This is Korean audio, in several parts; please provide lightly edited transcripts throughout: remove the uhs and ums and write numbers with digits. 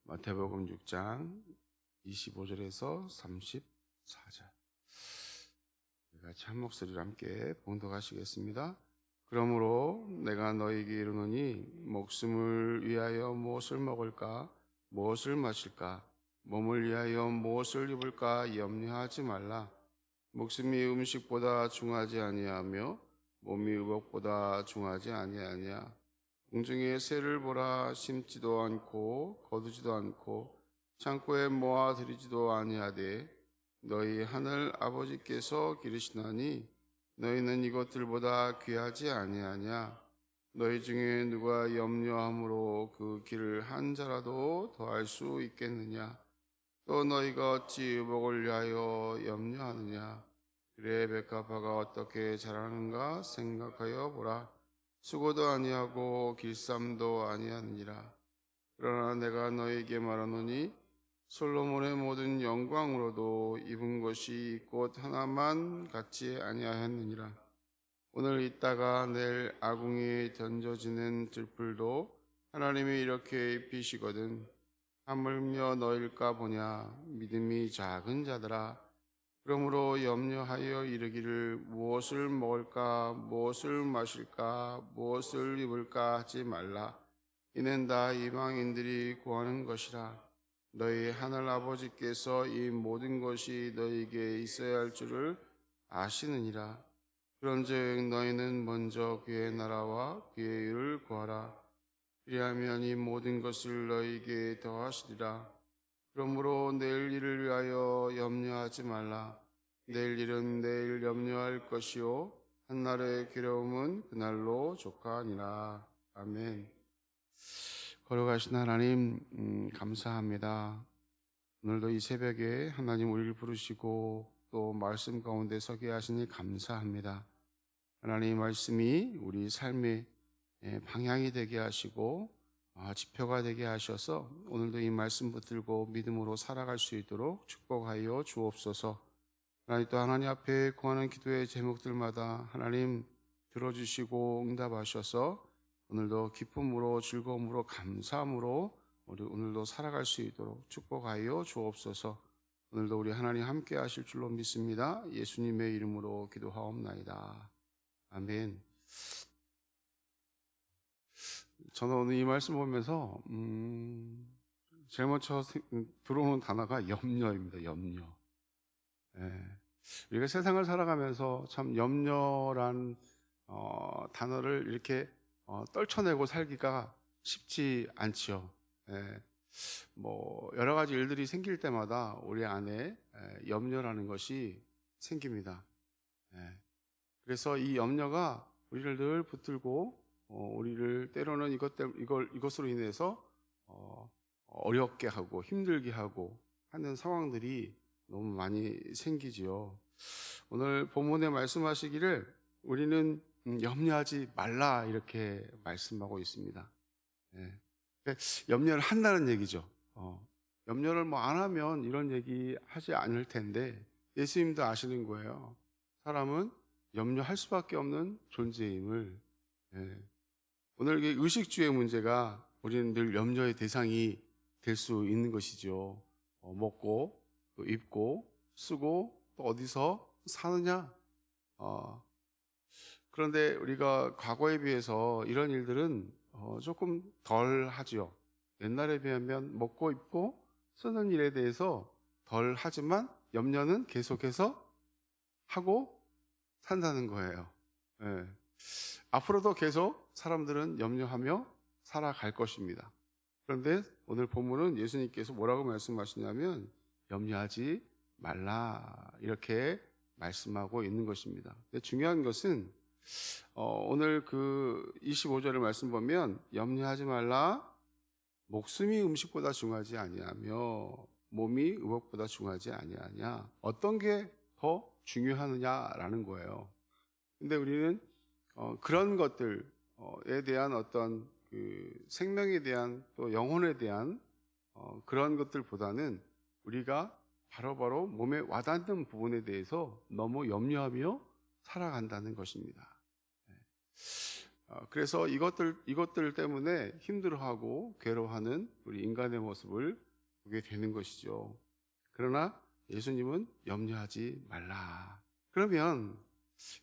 마태복음 6장 25절에서 34절. 같이 한 목소리로 함께 봉독하시겠습니다. 그러므로 내가 너희에게 이르노니 목숨을 위하여 무엇을 먹을까, 무엇을 마실까, 몸을 위하여 무엇을 입을까 염려하지 말라. 목숨이 음식보다 중하지 아니하며 몸이 의복보다 중하지 아니하냐. 공중의 새를 보라. 심지도 않고 거두지도 않고 창고에 모아 들이지도 아니하되 너희 하늘 아버지께서 기르시나니 너희는 이것들보다 귀하지 아니하냐. 너희 중에 누가 염려함으로 그 길을 한 자라도 더할 수 있겠느냐. 또 너희가 어찌 의복을 위하여 염려하느냐. 그래 백합화가 어떻게 자라는가 생각하여 보라. 수고도 아니하고 길쌈도 아니하느니라. 그러나 내가 너희에게 말하노니 솔로몬의 모든 영광으로도 입은 것이 꽃 하나만 같지 아니하였느니라. 오늘 있다가 내일 아궁이에 던져지는 들풀도 하나님이 이렇게 입히시거든. 하물며 너일까 보냐. 믿음이 작은 자들아. 그러므로 염려하여 이르기를 무엇을 먹을까, 무엇을 마실까, 무엇을 입을까 하지 말라. 이는 다 이방인들이 구하는 것이라. 너희 하늘 아버지께서 이 모든 것이 너희에게 있어야 할 줄을 아시느니라. 그런즉 너희는 먼저 그의 나라와 그의 의를 구하라. 그리하면 이 모든 것을 너희에게 더하시리라. 그러므로 내일 일을 위하여 염려하지 말라. 내일 일은 내일 염려할 것이요 한날의 괴로움은 그날로 족하니라. 아멘. 걸어가신 하나님 감사합니다. 오늘도 이 새벽에 하나님 우리를 부르시고 또 말씀 가운데 서게 하시니 감사합니다. 하나님 말씀이 우리 삶의 방향이 되게 하시고 지표가 되게 하셔서 오늘도 이 말씀 붙들고 믿음으로 살아갈 수 있도록 축복하여 주옵소서. 하나님 또 하나님 앞에 구하는 기도의 제목들마다 하나님 들어주시고 응답하셔서 오늘도 기쁨으로 즐거움으로 감사함으로 우리 오늘도 살아갈 수 있도록 축복하여 주옵소서. 오늘도 우리 하나님 함께 하실 줄로 믿습니다. 예수님의 이름으로 기도하옵나이다. 아멘. 저는 오늘 이 말씀 보면서 제일 먼저 들어오는 단어가 염려입니다. 염려. 우리가 세상을 살아가면서 참 염려란 단어를 이렇게 떨쳐내고 살기가 쉽지 않지요. 뭐 여러 가지 일들이 생길 때마다 우리 안에 염려라는 것이 생깁니다. 그래서 이 염려가 우리를 늘 붙들고 우리를 때로는 이것으로 인해서 어렵게 하고 힘들게 하고 하는 상황들이 너무 많이 생기지요. 오늘 본문에 말씀하시기를 우리는 염려하지 말라 이렇게 말씀하고 있습니다. 염려를 한다는 얘기죠. 염려를 뭐 안 하면 이런 얘기 하지 않을 텐데 예수님도 아시는 거예요. 사람은 염려할 수밖에 없는 존재임을. 오늘 의식주의 문제가 우리는 늘 염려의 대상이 될 수 있는 것이죠. 먹고 또 입고 쓰고 또 어디서 사느냐. 그런데 우리가 과거에 비해서 이런 일들은 조금 덜 하죠. 옛날에 비하면 먹고 입고 쓰는 일에 대해서 덜 하지만 염려는 계속해서 하고 산다는 거예요. 앞으로도 계속 사람들은 염려하며 살아갈 것입니다. 그런데 오늘 본문은 예수님께서 뭐라고 말씀하시냐면 염려하지 말라 이렇게 말씀하고 있는 것입니다. 근데 중요한 것은 오늘 그 25절을 말씀 보면 염려하지 말라. 목숨이 음식보다 중하지 아니하며 몸이 의복보다 중하지 아니하냐. 어떤 게 더 중요하느냐라는 거예요. 근데 우리는 그런 것들에 대한 어떤 그 생명에 대한 또 영혼에 대한 그런 것들보다는 우리가 바로바로 몸에 와닿는 부분에 대해서 너무 염려하며 살아간다는 것입니다. 그래서 이것들 때문에 힘들어하고 괴로워하는 우리 인간의 모습을 보게 되는 것이죠. 그러나 예수님은 염려하지 말라. 그러면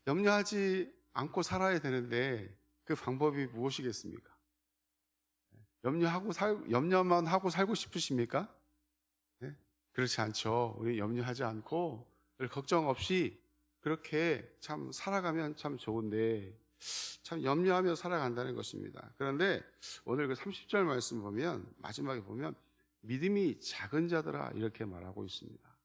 염려하지 않고 살아야 되는데 그 방법이 무엇이겠습니까? 염려만 하고 살고 싶으십니까? 네? 그렇지 않죠. 우리 염려하지 않고 늘 걱정 없이 그렇게 참 살아가면 참 좋은데 참 염려하며 살아간다는 것입니다. 그런데 오늘 그 30절 말씀 보면 마지막에 보면 믿음이 작은 자들아 이렇게 말하고 있습니다.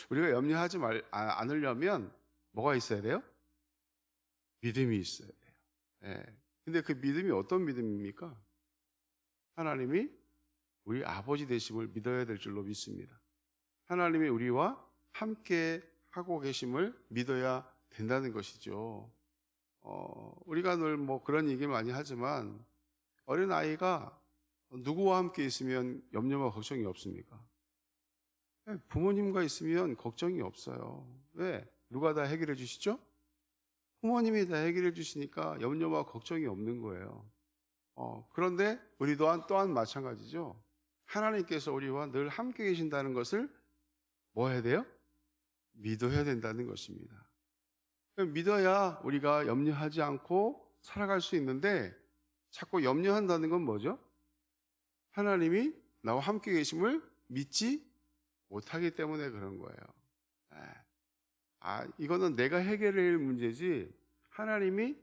우리가 염려하지 않으려면 뭐가 있어야 돼요? 믿음이 있어야 돼요. 예. 근데 그 믿음이 어떤 믿음입니까? 하나님이 우리 아버지 되심을 믿어야 될 줄로 믿습니다. 하나님이 우리와 함께 하고 계심을 믿어야 된다는 것이죠. 우리가 늘 뭐 그런 얘기 많이 하지만 어린아이가 누구와 함께 있으면 염려와 걱정이 없습니까? 부모님과 있으면 걱정이 없어요. 왜? 누가 다 해결해 주시죠? 부모님이 다 해결해 주시니까 염려와 걱정이 없는 거예요. 그런데 우리 또한 마찬가지죠. 하나님께서 우리와 늘 함께 계신다는 것을 뭐 해야 돼요? 믿어야 된다는 것입니다. 믿어야 우리가 염려하지 않고 살아갈 수 있는데 자꾸 염려한다는 건 뭐죠? 하나님이 나와 함께 계심을 믿지 못하기 때문에 그런 거예요. 이거는 내가 해결해야 할 문제지 하나님이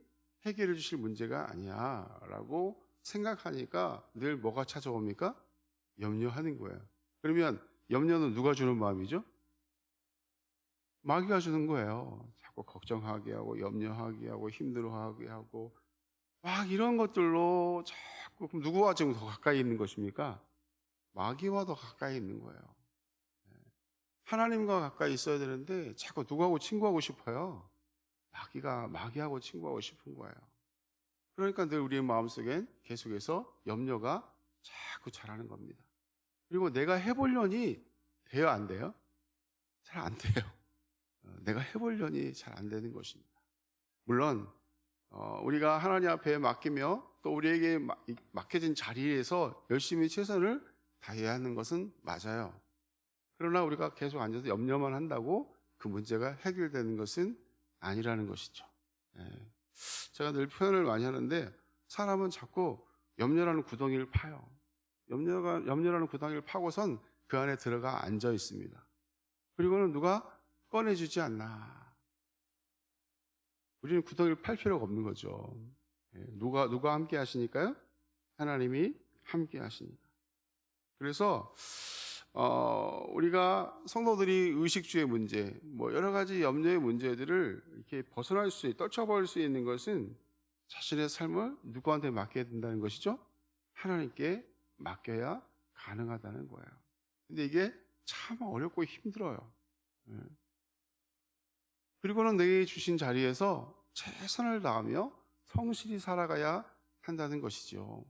해결해 주실 문제가 아니야 라고 생각하니까 늘 뭐가 찾아옵니까? 염려하는 거예요. 그러면 염려는 누가 주는 마음이죠? 마귀가 주는 거예요. 자꾸 걱정하게 하고 염려하게 하고 힘들어하게 하고 막 이런 것들로 자꾸 그럼 누구와 지금 더 가까이 있는 것입니까? 마귀와 더 가까이 있는 거예요. 하나님과 가까이 있어야 되는데 자꾸 누구하고 친구하고 싶어요. 마귀하고 친구하고 싶은 거예요. 그러니까 늘 우리의 마음속엔 계속해서 염려가 자꾸 자라는 겁니다. 그리고 내가 해보려니 돼요, 안 돼요? 잘 안 돼요. 내가 해보려니 잘 안 되는 것입니다. 물론 우리가 하나님 앞에 맡기며 또 우리에게 맡겨진 자리에서 열심히 최선을 다해야 하는 것은 맞아요. 그러나 우리가 계속 앉아서 염려만 한다고 그 문제가 해결되는 것은 아니라는 것이죠. 제가 늘 표현을 많이 하는데 사람은 자꾸 염려라는 구덩이를 파요. 염려라는 구덩이를 파고선 그 안에 들어가 앉아 있습니다. 그리고는 누가 꺼내주지 않나. 우리는 구덩이를 팔 필요가 없는 거죠. 누가 함께 하시니까요? 하나님이 함께 하시니까. 그래서 우리가 성도들이 의식주의 문제, 뭐 여러 가지 염려의 문제들을 이렇게 떨쳐버릴 수 있는 것은 자신의 삶을 누구한테 맡겨야 된다는 것이죠? 하나님께 맡겨야 가능하다는 거예요. 근데 이게 참 어렵고 힘들어요. 그리고는 내게 주신 자리에서 최선을 다하며 성실히 살아가야 한다는 것이죠.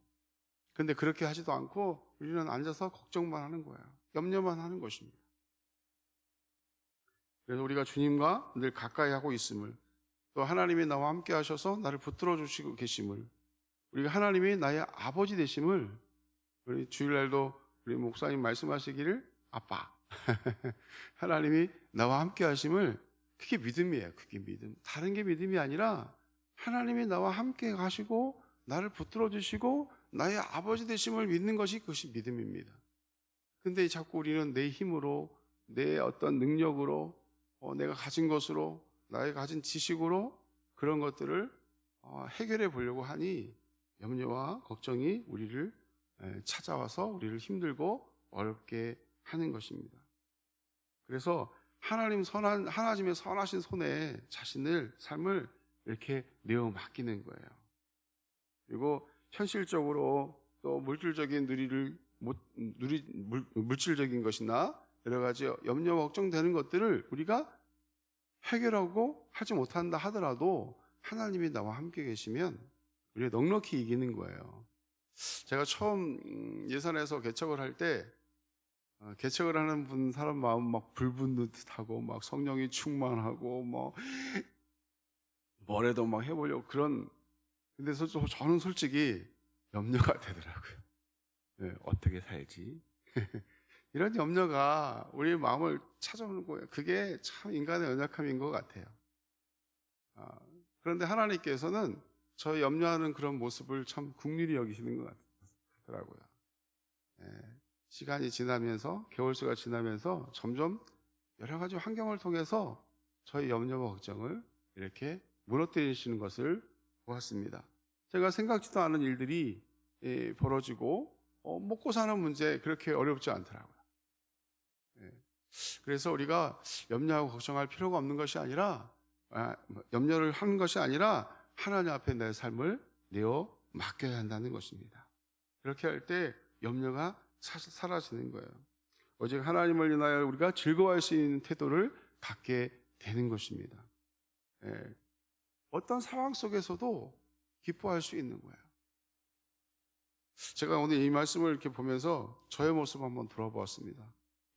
근데 그렇게 하지도 않고 우리는 앉아서 걱정만 하는 거예요. 염려만 하는 것입니다. 그래서 우리가 주님과 늘 가까이 하고 있음을, 또 하나님이 나와 함께 하셔서 나를 붙들어 주시고 계심을, 우리가 하나님이 나의 아버지 되심을, 우리 주일날도 우리 목사님 말씀하시기를 아빠 하나님이 나와 함께 하심을, 그게 믿음이에요. 그게 믿음. 다른 게 믿음이 아니라 하나님이 나와 함께 가시고 나를 붙들어 주시고 나의 아버지 되심을 믿는 것이 그것이 믿음입니다. 근데 자꾸 우리는 내 힘으로, 내 어떤 능력으로, 내가 가진 것으로, 나의 가진 지식으로 그런 것들을 해결해 보려고 하니 염려와 걱정이 우리를 찾아와서 우리를 힘들고 어렵게 하는 것입니다. 그래서 하나님의 선하신 손에 자신을, 삶을 이렇게 내어 맡기는 거예요. 그리고 현실적으로 또 물질적인 물질적인 것이나 여러 가지 염려와 걱정되는 것들을 우리가 해결하고 하지 못한다 하더라도 하나님이 나와 함께 계시면 우리가 넉넉히 이기는 거예요. 제가 처음 예산에서 개척을 할 때 개척을 하는 사람 마음 막 불붙는 듯하고 막 성령이 충만하고 뭐 뭐래도 막 해보려고 그런 근데 저는 솔직히 염려가 되더라고요. 네, 어떻게 살지? 이런 염려가 우리 마음을 찾아오는 거예요. 그게 참 인간의 연약함인 것 같아요. 아, 그런데 하나님께서는 저 염려하는 그런 모습을 참 긍휼히 여기시는 것 같더라고요. 예, 시간이 지나면서, 개월수가 지나면서 점점 여러 가지 환경을 통해서 저희 염려와 걱정을 이렇게 무너뜨리시는 것을 보았습니다. 제가 생각지도 않은 일들이 벌어지고 먹고 사는 문제 그렇게 어렵지 않더라고요. 예, 그래서 우리가 염려하고 걱정할 필요가 없는 것이 아니라 염려를 하는 것이 아니라 하나님 앞에 내 삶을 내어 맡겨야 한다는 것입니다. 그렇게 할 때 염려가 사라지는 거예요. 오직 하나님을 인하여 우리가 즐거워할 수 있는 태도를 갖게 되는 것입니다. 예, 어떤 상황 속에서도 기뻐할 수 있는 거예요. 제가 오늘 이 말씀을 이렇게 보면서 저의 모습 한번 돌아보았습니다.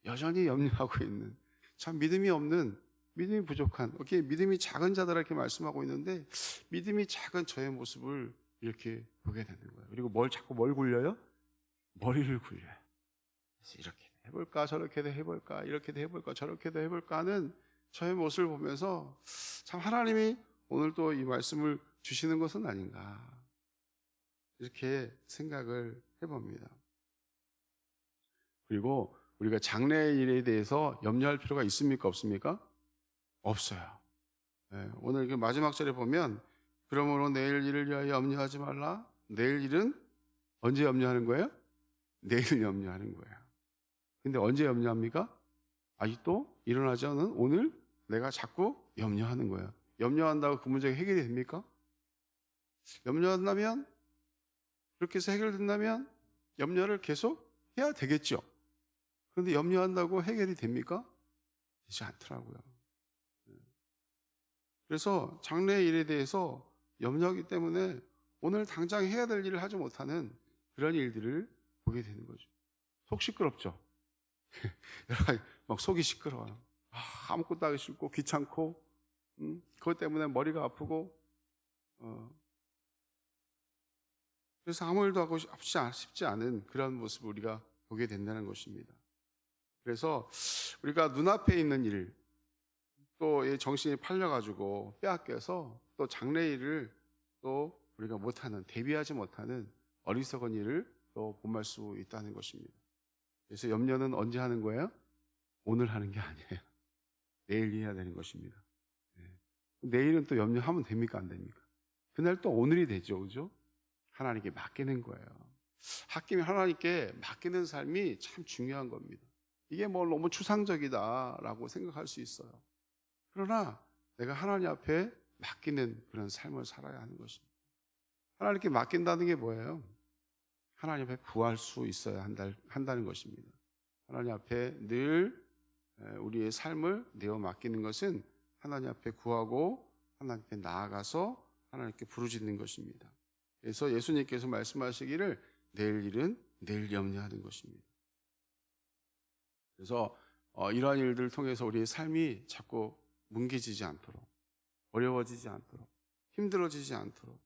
여전히 염려하고 있는, 참 믿음이 없는, 믿음이 부족한, 이렇게 믿음이 작은 자들에게 말씀하고 있는데 믿음이 작은 저의 모습을 이렇게 보게 되는 거예요. 그리고 자꾸 뭘 굴려요? 머리를 굴려요. 그래서 이렇게 해볼까, 저렇게도 해볼까, 이렇게도 해볼까, 저렇게도 해볼까 하는 저의 모습을 보면서 참 하나님이 오늘도 이 말씀을 주시는 것은 아닌가 이렇게 생각을 해봅니다. 그리고 우리가 장래의 일에 대해서 염려할 필요가 있습니까? 없습니까? 없어요. 네, 오늘 마지막 절에 보면 그러므로 내일 일을 위하여 염려하지 말라. 내일 일은 언제 염려하는 거예요? 내일 염려하는 거예요. 근데 언제 염려합니까? 아직도 일어나지 않은 오늘 내가 자꾸 염려하는 거예요. 염려한다고 그 문제가 해결이 됩니까? 염려한다면, 그렇게 해서 해결된다면 염려를 계속 해야 되겠죠. 그런데 염려한다고 해결이 됩니까? 되지 않더라고요. 그래서 장래의 일에 대해서 염려하기 때문에 오늘 당장 해야 될 일을 하지 못하는 그런 일들을 보게 되는 거죠. 속 시끄럽죠. 여러 가지 막 속이 시끄러워요. 아무것도 하기 싫고 귀찮고 그것 때문에 머리가 아프고 그래서 아무 일도 하고 싶지 않은 그런 모습을 우리가 보게 된다는 것입니다. 그래서 우리가 눈앞에 있는 일, 또 정신이 팔려가지고 빼앗겨서 또 장래 일을 또 우리가 못하는, 대비하지 못하는 어리석은 일을 또 범할 수 있다는 것입니다. 그래서 염려는 언제 하는 거예요? 오늘 하는 게 아니에요. 내일 해야 되는 것입니다. 네. 내일은 또 염려하면 됩니까? 안 됩니까? 그날 또 오늘이 되죠. 그죠? 하나님께 맡기는 거예요. 하나님께 맡기는 삶이 참 중요한 겁니다. 이게 뭐 너무 추상적이다라고 생각할 수 있어요. 그러나 내가 하나님 앞에 맡기는 그런 삶을 살아야 하는 것입니다. 하나님께 맡긴다는 게 뭐예요? 하나님 앞에 구할 수 있어야 한다는 것입니다. 하나님 앞에 늘 우리의 삶을 내어 맡기는 것은 하나님 앞에 구하고 하나님 앞에 나아가서 하나님께 부르짖는 것입니다. 그래서 예수님께서 말씀하시기를 내일 일은 내일 염려하는 것입니다. 그래서 이러한 일들을 통해서 우리의 삶이 자꾸 뭉개지지 않도록, 어려워지지 않도록, 힘들어지지 않도록,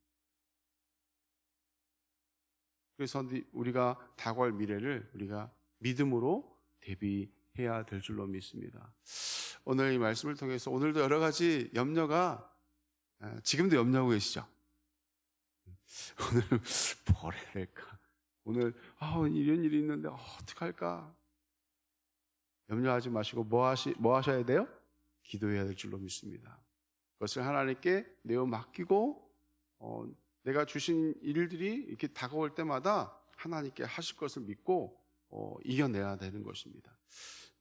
그래서 우리가 다가올 미래를 우리가 믿음으로 대비해야 될 줄로 믿습니다. 오늘 이 말씀을 통해서 오늘도 여러 가지 염려가, 지금도 염려하고 계시죠? 오늘 뭘 해야 될까? 오늘 이런 일이 있는데 어떡할까? 염려하지 마시고 뭐 하셔야 돼요? 기도해야 될 줄로 믿습니다. 그것을 하나님께 내어 맡기고 내가 주신 일들이 이렇게 다가올 때마다 하나님께 하실 것을 믿고 이겨내야 되는 것입니다.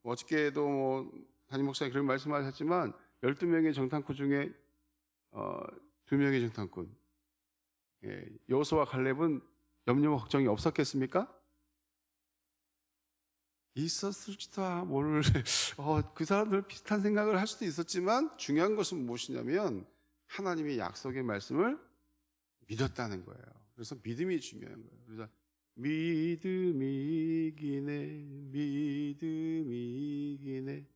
어저께도 담임 목사님 그런 말씀하셨지만 12명의 정탐꾼 중에 2명의 정탐꾼, 여호수아와 갈렙은 염려와 걱정이 없었겠습니까? 있었을지도 모를 그 사람들 비슷한 생각을 할 수도 있었지만 중요한 것은 무엇이냐면 하나님의 약속의 말씀을 믿었다는 거예요. 그래서 믿음이 중요한 거예요. 그래서 믿음이 이기네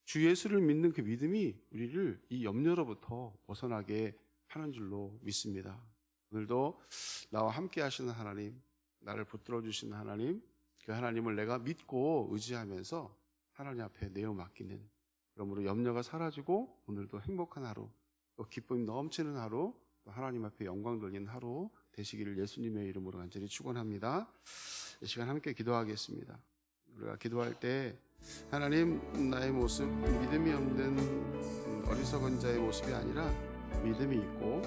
주 예수를 믿는 그 믿음이 우리를 이 염려로부터 벗어나게 하는 줄로 믿습니다. 오늘도 나와 함께 하시는 하나님, 나를 붙들어 주시는 하나님, 그 하나님을 내가 믿고 의지하면서 하나님 앞에 내어 맡기는, 그러므로 염려가 사라지고 오늘도 행복한 하루, 또 기쁨이 넘치는 하루, 또 하나님 앞에 영광 돌리는 하루 되시기를 예수님의 이름으로 간절히 축원합니다. 이 시간 함께 기도하겠습니다. 우리가 기도할 때 하나님, 나의 모습 믿음이 없는 어리석은 자의 모습이 아니라 믿음이 있고